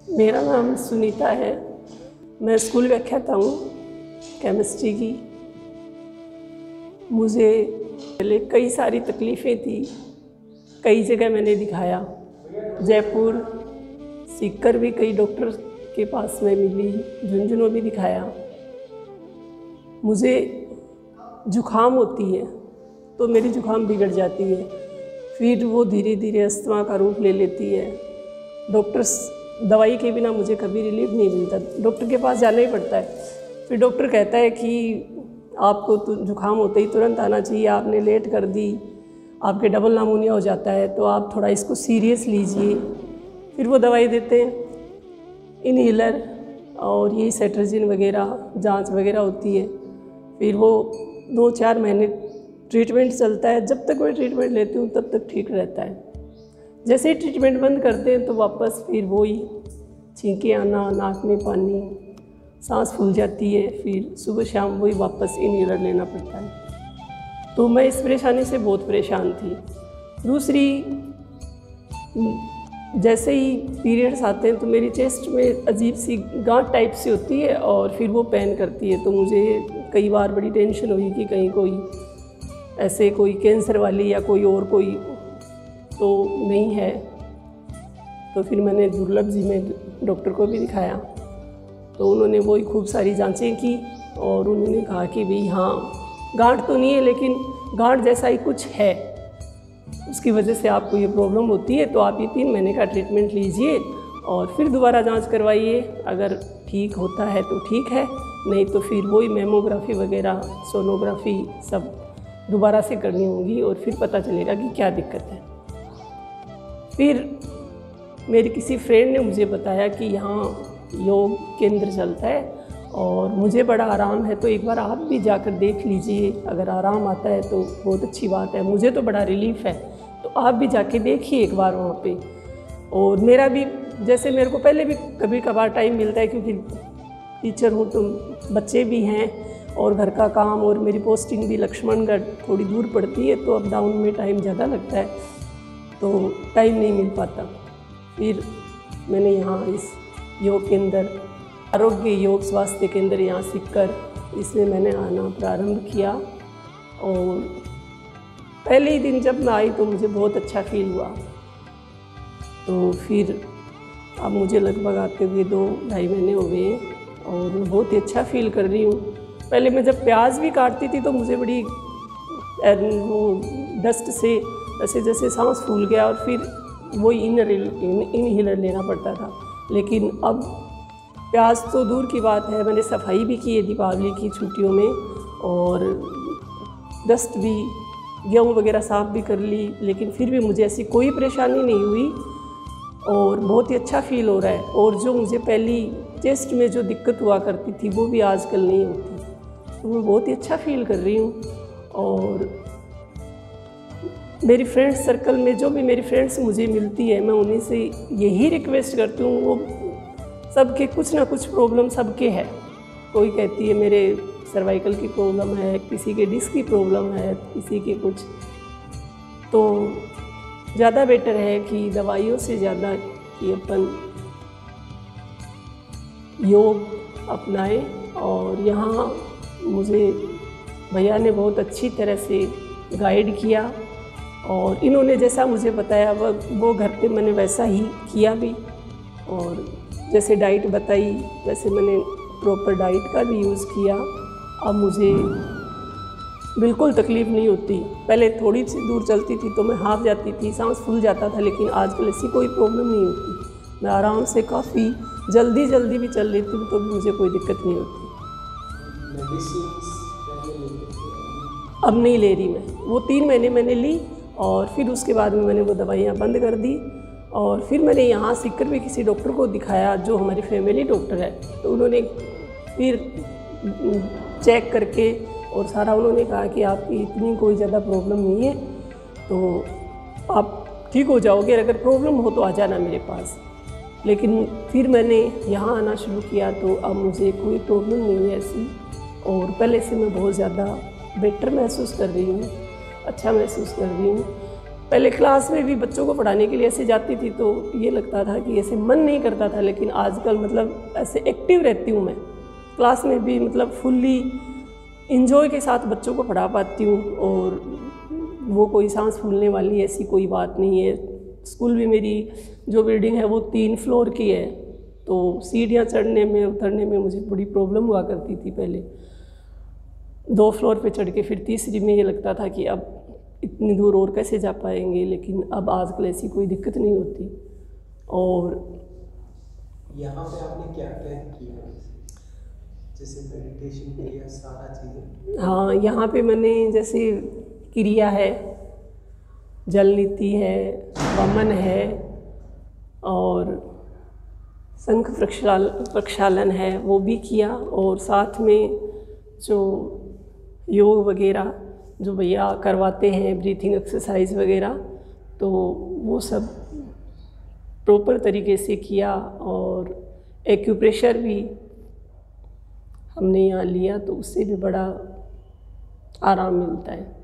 मेरा नाम सुनीता है। मैं स्कूल व्याख्याता हूँ केमिस्ट्री की। मुझे पहले कई सारी तकलीफ़ें थी, कई जगह मैंने दिखाया, जयपुर, सीकर भी कई डॉक्टर के पास में मिली, झुंझुनू भी दिखाया। मुझे जुखाम होती है तो मेरी जुखाम बिगड़ जाती है, फिर वो धीरे धीरे अस्थमा का रूप ले लेती है। डॉक्टर्स दवाई के बिना मुझे कभी रिलीफ नहीं मिलता, डॉक्टर के पास जाना ही पड़ता है। फिर डॉक्टर कहता है कि आपको तो जुखाम होते ही तुरंत आना चाहिए, आपने लेट कर दी, आपके डबल नामोनिया हो जाता है, तो आप थोड़ा इसको सीरियस लीजिए। फिर वो दवाई देते हैं, इनहेलर और यही सेट्राजिन वगैरह, जांच वगैरह होती है। फिर वो 2-4 महीने ट्रीटमेंट चलता है। जब तक मैं ट्रीटमेंट लेती हूँ तब तक ठीक रहता है। जैसे ही ट्रीटमेंट बंद करते हैं तो वापस फिर वही छींके आना, नाक में पानी, सांस फूल जाती है, फिर सुबह शाम वही वापस इनहेलर लेना पड़ता है। तो मैं इस परेशानी से बहुत परेशान थी। दूसरी, जैसे ही पीरियड्स आते हैं तो मेरी चेस्ट में अजीब सी गांठ टाइप सी होती है और फिर वो पेन करती है। तो मुझे कई बार बड़ी टेंशन हुई कि कहीं कोई ऐसे कोई कैंसर वाली या कोई और कोई तो नहीं है। तो फिर मैंने दुर्लभ जी में डॉक्टर को भी दिखाया, तो उन्होंने वही खूब सारी जांचें की और उन्होंने कहा कि भाई हाँ, गांठ तो नहीं है लेकिन गांठ जैसा ही कुछ है, उसकी वजह से आपको ये प्रॉब्लम होती है। तो आप ये 3 महीने का ट्रीटमेंट लीजिए और फिर दोबारा जांच करवाइए। अगर ठीक होता है तो ठीक है, नहीं तो फिर वही मेमोग्राफी वगैरह, सोनोग्राफी सब दोबारा से करनी होगी और फिर पता चलेगा कि क्या दिक्कत है। फिर मेरी किसी फ्रेंड ने मुझे बताया कि यहाँ योग केंद्र चलता है और मुझे बड़ा आराम है, तो एक बार आप भी जाकर देख लीजिए। अगर आराम आता है तो बहुत अच्छी बात है, मुझे तो बड़ा रिलीफ है, तो आप भी जाके देखिए एक बार वहाँ पे। और मेरा भी, जैसे मेरे को पहले भी कभी कभार टाइम मिलता है, क्योंकि टीचर हूँ तो बच्चे भी हैं और घर का काम, और मेरी पोस्टिंग भी लक्ष्मणगढ़ थोड़ी दूर पड़ती है, तो अप डाउन में टाइम ज़्यादा लगता है, तो टाइम नहीं मिल पाता। फिर मैंने यहाँ इस योग केंद्र, आरोग्य योग स्वास्थ्य केंद्र यहाँ सीखकर, इसमें मैंने आना प्रारंभ किया। और पहले ही दिन जब मैं आई तो मुझे बहुत अच्छा फील हुआ। तो फिर अब मुझे लगभग आते हुए 2-2.5 महीने हो गए हैं और मैं बहुत ही अच्छा फील कर रही हूँ। पहले मैं जब प्याज भी काटती थी तो मुझे बड़ी वो डस्ट से जैसे जैसे सांस फूल गया और फिर वही इनहेलर लेना पड़ता था। लेकिन अब प्याज तो दूर की बात है, मैंने सफाई भी की है दीपावली की छुट्टियों में, और डस्ट भी, गेहूँ वगैरह साफ़ भी कर ली, लेकिन फिर भी मुझे ऐसी कोई परेशानी नहीं हुई और बहुत ही अच्छा फील हो रहा है। और जो मुझे पहली चेस्ट में जो दिक्कत हुआ करती थी वो भी आजकल नहीं होती, तो मैं बहुत ही अच्छा फील कर रही हूँ। और मेरी फ्रेंड्स सर्कल में जो भी मेरी फ्रेंड्स मुझे मिलती है, मैं उन्हीं से यही रिक्वेस्ट करती हूँ, वो सबके कुछ ना कुछ प्रॉब्लम सबके है। कोई कहती है मेरे सर्वाइकल की प्रॉब्लम है, किसी के डिस्क की प्रॉब्लम है, किसी के कुछ। तो ज़्यादा बेटर है कि दवाइयों से ज़्यादा कि अपन योग अपनाएं। और यहाँ मुझे भैया ने बहुत अच्छी तरह से गाइड किया और इन्होंने जैसा मुझे बताया वो घर पे मैंने वैसा ही किया भी, और जैसे डाइट बताई वैसे मैंने प्रॉपर डाइट का भी यूज़ किया। अब मुझे बिल्कुल तकलीफ़ नहीं होती। पहले थोड़ी सी दूर चलती थी तो मैं हाफ जाती थी, सांस फूल जाता था, लेकिन आजकल ऐसी कोई प्रॉब्लम नहीं होती। मैं आराम से काफ़ी जल्दी भी चल लेती हूँ तो भी मुझे कोई दिक्कत नहीं होती। अब नहीं ले रही मैं, वो 3 महीने मैंने ली और फिर उसके बाद में मैंने वो दवाइयाँ बंद कर दी। और फिर मैंने यहाँ सीखकर भी किसी डॉक्टर को दिखाया जो हमारी फैमिली डॉक्टर है, तो उन्होंने फिर चेक करके और सारा उन्होंने कहा कि आपकी इतनी कोई ज़्यादा प्रॉब्लम नहीं है, तो आप ठीक हो जाओगे, अगर प्रॉब्लम हो तो आ जाना मेरे पास। लेकिन फिर मैंने यहाँ आना शुरू किया तो अब मुझे कोई प्रॉब्लम नहीं है ऐसी, और पहले से मैं बहुत ज़्यादा बेटर महसूस कर रही हूँ, अच्छा महसूस कर रही हूँ। पहले क्लास में भी बच्चों को पढ़ाने के लिए ऐसे जाती थी तो ये लगता था कि ऐसे मन नहीं करता था, लेकिन आजकल मतलब ऐसे एक्टिव रहती हूँ मैं क्लास में भी, मतलब फुल्ली इंजॉय के साथ बच्चों को पढ़ा पाती हूँ। और वो कोई सांस फूलने वाली ऐसी कोई बात नहीं है। स्कूल भी मेरी जो बिल्डिंग है वो 3 फ्लोर की है, तो सीढ़ियाँ चढ़ने में उतरने में मुझे बड़ी प्रॉब्लम हुआ करती थी। पहले 2 फ्लोर पे चढ़ के फिर तीसरी में ये लगता था कि अब इतनी दूर और कैसे जा पाएंगे, लेकिन अब आजकल ऐसी कोई दिक्कत नहीं होती। और यहाँ पे आपने क्या क्या किया, जैसे मेडिटेशन किया, सारा चीज़ें? हाँ, यहाँ पे मैंने जैसे क्रिया है, जल नीति है, वमन है और शंख प्रक्षालन है, वो भी किया। और साथ में जो योग वगैरह जो भैया करवाते हैं, ब्रीथिंग एक्सरसाइज वगैरह, तो वो सब प्रॉपर तरीके से किया। और एक्यूप्रेशर भी हमने यहाँ लिया, तो उससे भी बड़ा आराम मिलता है।